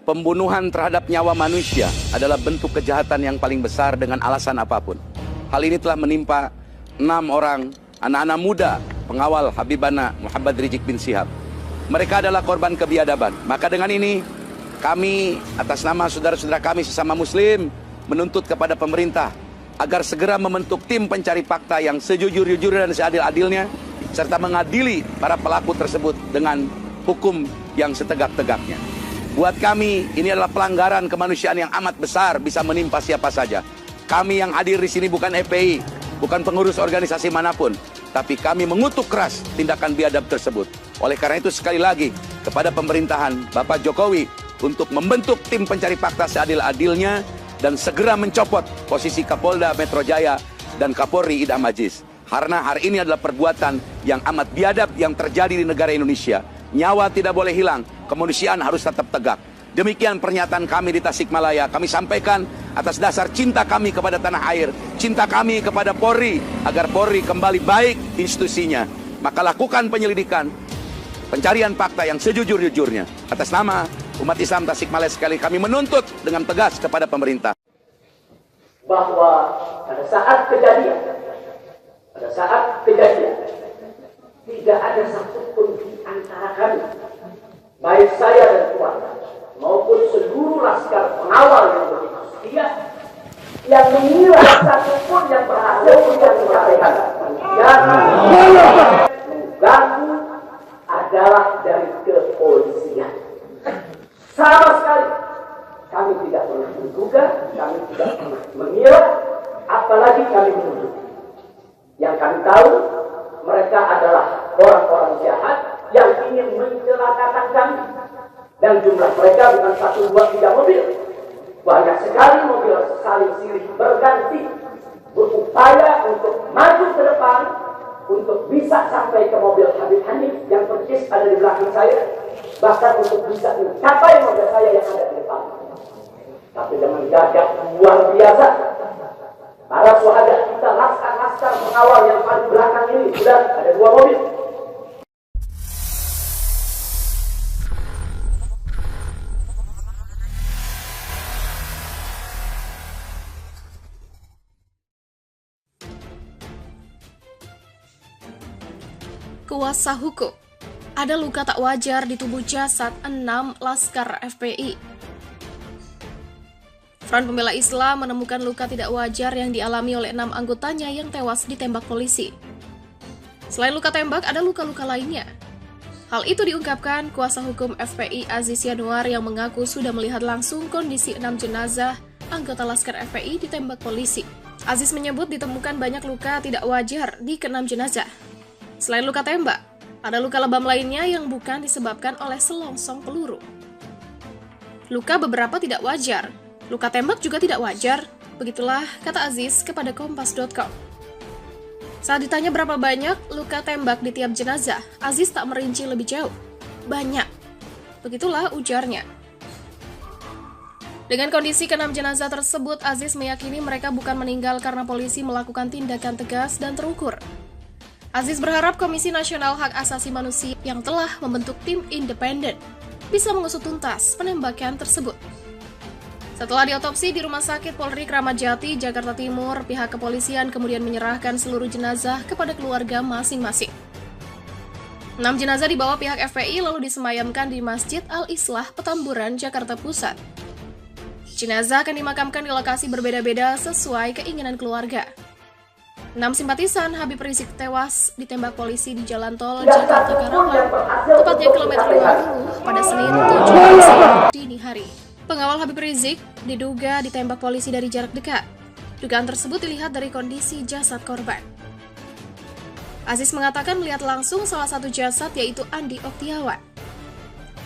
pembunuhan terhadap nyawa manusia adalah bentuk kejahatan yang paling besar dengan alasan apapun. Hal ini telah menimpa 6 orang anak-anak muda pengawal Habibana Muhammad Rizik bin Syihab. Mereka adalah korban kebiadaban. Maka dengan ini kami atas nama saudara-saudara kami sesama muslim menuntut kepada pemerintah agar segera membentuk tim pencari fakta yang sejujur-jujurnya dan seadil-adilnya serta mengadili para pelaku tersebut dengan hukum yang setegak-tegaknya. Buat kami, ini adalah pelanggaran kemanusiaan yang amat besar, bisa menimpa siapa saja. Kami yang hadir di sini bukan FPI, bukan pengurus organisasi manapun, tapi kami mengutuk keras tindakan biadab tersebut. Oleh karena itu sekali lagi, kepada pemerintahan Bapak Jokowi untuk membentuk tim pencari fakta seadil-adilnya dan segera mencopot posisi Kapolda Metro Jaya dan Kapolri Idham Aziz. Karena hari ini adalah perbuatan yang amat biadab yang terjadi di negara Indonesia. Nyawa tidak boleh hilang, kemanusiaan harus tetap tegak. Demikian pernyataan kami di Tasikmalaya. Kami sampaikan atas dasar cinta kami kepada tanah air, cinta kami kepada Polri, agar Polri kembali baik institusinya. Maka lakukan penyelidikan, pencarian fakta yang sejujur-jujurnya. Atas nama umat Islam Tasikmalaya sekali kami menuntut dengan tegas kepada pemerintah. Bahwa pada saat kejadian, tidak ada satupun di antara kami, baik saya dan keluarga, maupun seluruh laskar pengawal yang begitu setia, yang mengira satupun yang berhasil untuk menyampaikan yang mengganggu adalah dari kepolisian. Sama sekali kami tidak pernah menduga, kami tidak pernah mengira, apalagi kami menuduh. Yang kami tahu, mereka adalah orang-orang jahat yang ingin mencelakakan kami. Dan jumlah mereka bukan 1, 2, 3 mobil. Banyak sekali mobil saling silih berganti, berupaya untuk maju ke depan, untuk bisa sampai ke mobil Habib Hanif yang persis ada di belakang saya, bahkan untuk bisa mencapai mobil saya yang ada di depan. Tapi dengan gagah luar biasa, para syuhada kita, laskar-laskar pengawal yang paling belakang ini, sudah ada 2 mobil. Kuasa hukum. Ada luka tak wajar di tubuh jasad 6 laskar FPI. Front Pembela Islam menemukan luka tidak wajar yang dialami oleh 6 anggotanya yang tewas ditembak polisi. Selain luka tembak, ada luka-luka lainnya. Hal itu diungkapkan kuasa hukum FPI Aziz Yanuar yang mengaku sudah melihat langsung kondisi 6 jenazah anggota Laskar FPI ditembak polisi. Aziz menyebut ditemukan banyak luka tidak wajar di ke-6 jenazah. Selain luka tembak, ada luka lebam lainnya yang bukan disebabkan oleh selongsong peluru. Luka beberapa tidak wajar, luka tembak juga tidak wajar, begitulah kata Aziz kepada Kompas.com. Saat ditanya berapa banyak luka tembak di tiap jenazah, Aziz tak merinci lebih jauh. Banyak. Begitulah ujarnya. Dengan kondisi ke-6 jenazah tersebut, Aziz meyakini mereka bukan meninggal karena polisi melakukan tindakan tegas dan terukur. Aziz berharap Komisi Nasional Hak Asasi Manusia yang telah membentuk tim independen bisa mengusut tuntas penembakan tersebut. Setelah diotopsi di Rumah Sakit Polri Kramat Jati, Jakarta Timur, pihak kepolisian kemudian menyerahkan seluruh jenazah kepada keluarga masing-masing. 6 jenazah dibawa pihak FPI lalu disemayamkan di Masjid Al-Islah, Petamburan, Jakarta Pusat. Jenazah akan dimakamkan di lokasi berbeda-beda sesuai keinginan keluarga. 6 simpatisan Habib Rizik tewas ditembak polisi di Jalan Tol Jakarta Karawang, tepatnya kilometer 50 pada Senin 7 Desember dini hari. Pengawal Habib Rizik diduga ditembak polisi dari jarak dekat. Dugaan tersebut dilihat dari kondisi jasad korban. Aziz mengatakan melihat langsung salah satu jasad yaitu Andi Oktiawan.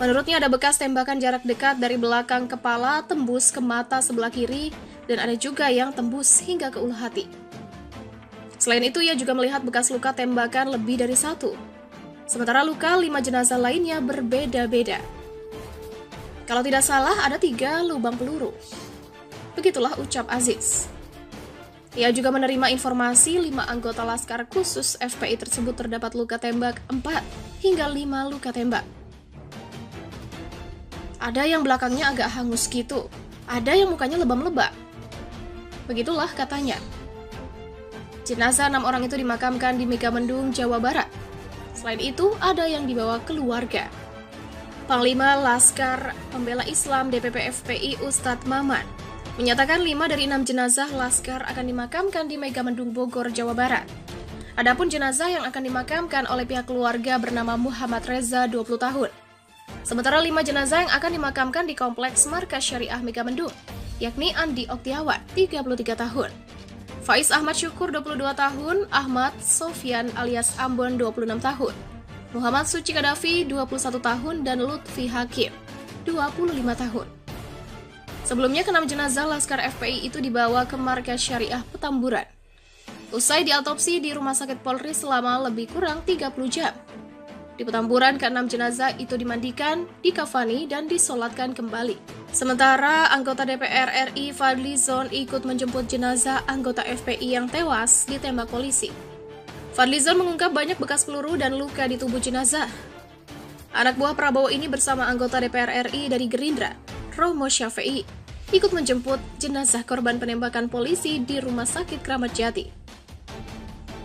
Menurutnya ada bekas tembakan jarak dekat dari belakang kepala tembus ke mata sebelah kiri dan ada juga yang tembus hingga ke ulu hati. Selain itu, ia juga melihat bekas luka tembakan lebih dari 1. Sementara luka 5 jenazah lainnya berbeda-beda. Kalau tidak salah, ada 3 lubang peluru. Begitulah ucap Aziz. Ia juga menerima informasi 5 anggota Laskar Khusus FPI tersebut terdapat luka tembak 4 hingga 5 luka tembak. Ada yang belakangnya agak hangus gitu, ada yang mukanya lebam-lebam. Begitulah katanya. Jenazah 6 orang itu dimakamkan di Megamendung, Jawa Barat. Selain itu, ada yang dibawa keluarga. Panglima Laskar Pembela Islam DPP FPI Ustadz Maman menyatakan 5 dari 6 jenazah Laskar akan dimakamkan di Megamendung, Bogor, Jawa Barat. Adapun jenazah yang akan dimakamkan oleh pihak keluarga bernama Muhammad Reza, 20 tahun. Sementara 5 jenazah yang akan dimakamkan di Kompleks Markas Syariah Megamendung, yakni Andi Oktiawan, 33 tahun. Faiz Ahmad Syukur, 22 tahun, Ahmad Sofyan alias Ambon, 26 tahun. Muhammad Suci Kadafi, 21 tahun, dan Lutfi Hakim, 25 tahun. Sebelumnya, ke-6 jenazah Laskar FPI itu dibawa ke Markas Syariah Petamburan. Usai diautopsi di Rumah Sakit Polri selama lebih kurang 30 jam. Di Petamburan, ke-6 jenazah itu dimandikan, dikafani, dan disolatkan kembali. Sementara anggota DPR RI Fadli Zon ikut menjemput jenazah anggota FPI yang tewas ditembak polisi. Fadli Zon mengungkap banyak bekas peluru dan luka di tubuh jenazah. Anak buah Prabowo ini bersama anggota DPR RI dari Gerindra, Romo Syafi'i, ikut menjemput jenazah korban penembakan polisi di Rumah Sakit Kramat Jati.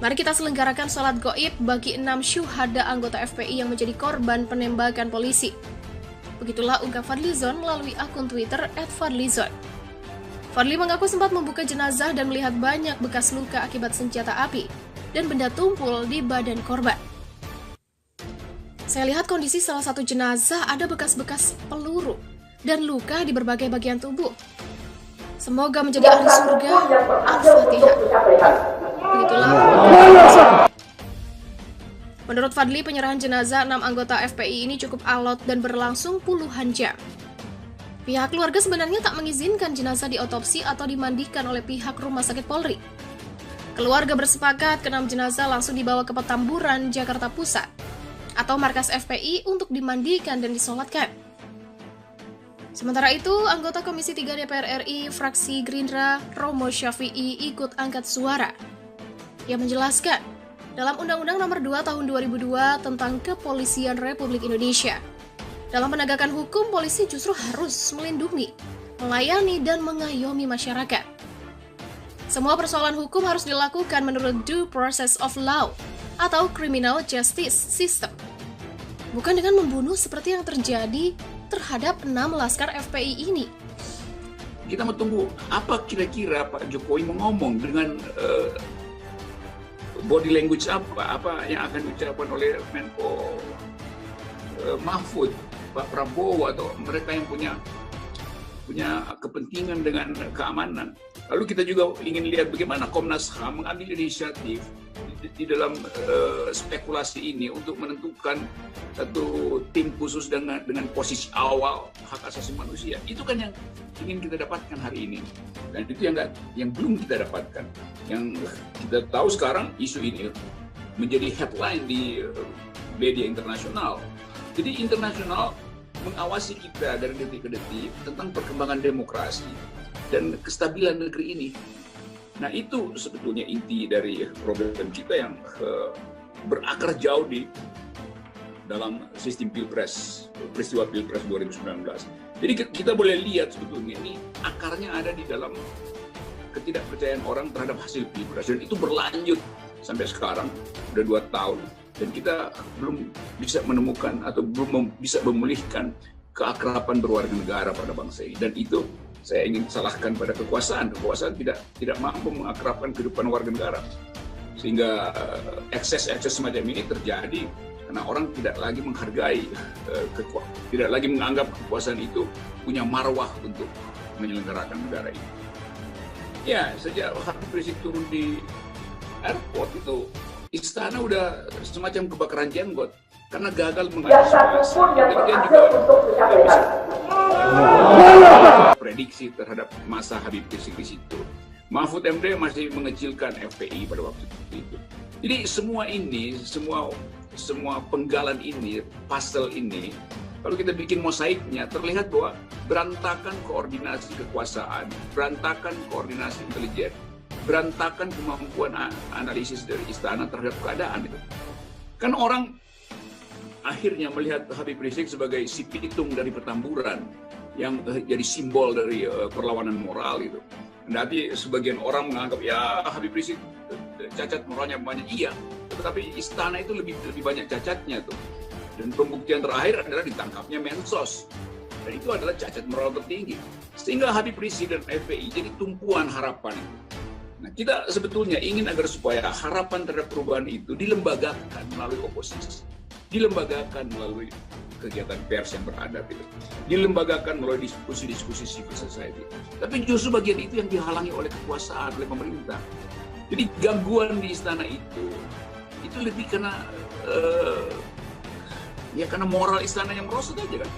Mari kita selenggarakan sholat goib bagi 6 syuhada anggota FPI yang menjadi korban penembakan polisi. Begitulah ungkap Fadlizon melalui akun Twitter @Fadlizon. Fadli mengaku sempat membuka jenazah dan melihat banyak bekas luka akibat senjata api dan benda tumpul di badan korban. Saya lihat kondisi salah satu jenazah ada bekas-bekas peluru dan luka di berbagai bagian tubuh. Semoga menjadi ahli surga. Al-Fatihah. Begitulah. Menurut Fadli, penyerahan jenazah 6 anggota FPI ini cukup alot dan berlangsung puluhan jam. Pihak keluarga sebenarnya tak mengizinkan jenazah diotopsi atau dimandikan oleh pihak Rumah Sakit Polri. Keluarga bersepakat ke-6 jenazah langsung dibawa ke Petamburan, Jakarta Pusat, atau markas FPI untuk dimandikan dan disolatkan. Sementara itu, anggota Komisi 3 DPR RI fraksi Gerindra, Romo Syafi'i, ikut angkat suara. Ia menjelaskan, dalam Undang-Undang Nomor 2 Tahun 2002 tentang Kepolisian Republik Indonesia, dalam penegakan hukum, polisi justru harus melindungi, melayani, dan mengayomi masyarakat. Semua persoalan hukum harus dilakukan menurut due process of law atau criminal justice system, bukan dengan membunuh seperti yang terjadi terhadap 6 laskar FPI ini. Kita mau tunggu apa kira-kira Pak Jokowi mau ngomong dengan body language apa yang akan diucapkan oleh Menko Mahfud, Pak Prabowo, atau mereka yang punya kepentingan dengan keamanan. Lalu kita juga ingin lihat bagaimana Komnas HAM mengambil inisiatif di dalam spekulasi ini untuk menentukan satu tim khusus dengan posisi awal hak asasi manusia. Itu kan yang ingin kita dapatkan hari ini, dan itu yang belum kita dapatkan. Yang kita tahu sekarang isu ini menjadi headline di media internasional. Jadi internasional mengawasi kita dari detik ke detik tentang perkembangan demokrasi dan kestabilan negeri ini. Nah, itu sebetulnya inti dari problem kita yang berakar jauh di dalam sistem pilpres, peristiwa pilpres 2019. Jadi kita boleh lihat sebetulnya ini akarnya ada di dalam ketidakpercayaan orang terhadap hasil pilpres, dan itu berlanjut sampai sekarang, udah 2 tahun, dan kita belum bisa menemukan atau belum bisa memulihkan keakraban berwarga negara pada bangsa ini. Dan itu saya ingin salahkan pada kekuasaan tidak mampu mengakrabkan kehidupan warga negara, sehingga ekses-ekses semacam ini terjadi karena orang tidak lagi menghargai, tidak lagi menganggap kekuasaan itu punya marwah untuk menyelenggarakan negara ini. Ya, sejak Habib Rizik turun di airport itu, istana udah semacam kebakaran jenggot karena gagal mengantisipasi. Kemudian juga bisa prediksi terhadap masa Habib Rizik di situ. Mahfud MD masih mengecilkan FPI pada waktu itu. Jadi semua ini, semua penggalan ini, puzzle ini, kalau kita bikin mosaiknya, terlihat bahwa berantakan koordinasi kekuasaan, berantakan koordinasi intelijen, berantakan kemampuan analisis dari istana terhadap keadaan itu. Kan orang akhirnya melihat Habib Rizik sebagai si pitung dari Petamburan yang jadi simbol dari perlawanan moral itu. Nanti sebagian orang menganggap ya Habib Rizik cacat moralnya banyak, iya, tetapi istana itu lebih banyak cacatnya tuh. Dan pembuktian terakhir adalah ditangkapnya Mensos, dan itu adalah cacat moral tertinggi. Sehingga Habib Rizik dan FPI jadi tumpuan harapan itu. Nah, kita sebetulnya ingin agar supaya harapan terhadap perubahan itu dilembagakan melalui oposisi, dilembagakan melalui kegiatan pers yang beradab itu, dilembagakan melalui diskusi-diskusi civil society. Tapi justru bagian itu yang dihalangi oleh kekuasaan, oleh pemerintah. Jadi gangguan di istana itu lebih karena karena moral istana yang merosot aja kan.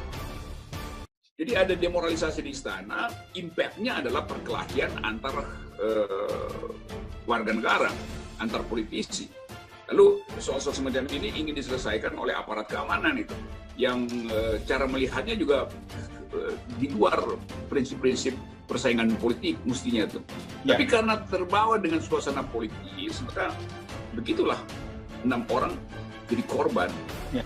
Jadi ada demoralisasi di istana, impact-nya adalah perkelahian antar warga negara, antar politisi. Lalu soal-soal semacam ini ingin diselesaikan oleh aparat keamanan itu, yang cara melihatnya juga di luar prinsip-prinsip persaingan politik mestinya itu. Ya. Tapi karena terbawa dengan suasana politis, maka begitulah 6 orang jadi korban. Ya.